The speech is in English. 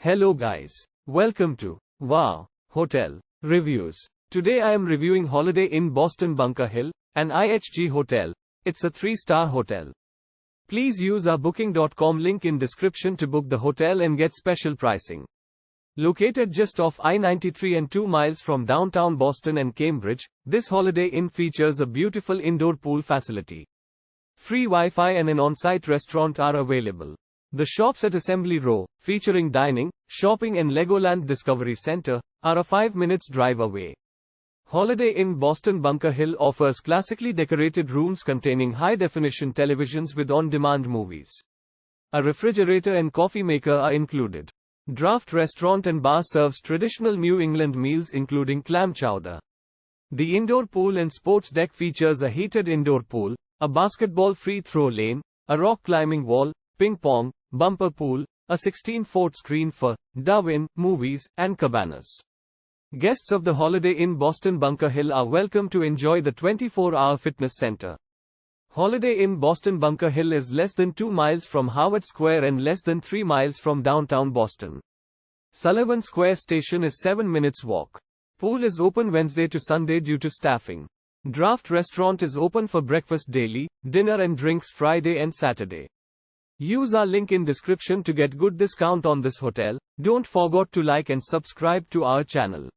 Hello guys. Welcome to Wow Hotel Reviews. Today I am reviewing Holiday Inn Boston Bunker Hill, an IHG hotel. It's a 3-star hotel. Please use our booking.com link in description to book the hotel and get special pricing. Located just off I-93 and 2 miles from downtown Boston and Cambridge, this Holiday Inn features a beautiful indoor pool facility. Free Wi-Fi and an on-site restaurant are available. The shops at Assembly Row, featuring dining, shopping and LegoLand Discovery Center, are a 5 minutes drive away. Holiday Inn Boston Bunker Hill offers classically decorated rooms containing high-definition televisions with on-demand movies. A refrigerator and coffee maker are included. Draft restaurant and bar serves traditional New England meals including clam chowder. The indoor pool and sports deck features a heated indoor pool, a basketball free throw lane, a rock climbing wall, ping pong, bumper pool, a 16-foot screen for Darwin movies, and cabanas. Guests of the Holiday Inn Boston Bunker Hill are welcome to enjoy the 24-hour fitness center. Holiday Inn Boston Bunker Hill is less than 2 miles from Howard Square and less than 3 miles from downtown Boston. Sullivan Square Station is 7 minutes walk. Pool is open Wednesday to Sunday due to staffing. Draft restaurant is open for breakfast daily, dinner and drinks Friday and Saturday. Use our link in description to get good discount on this hotel. Don't forget to like and subscribe to our channel.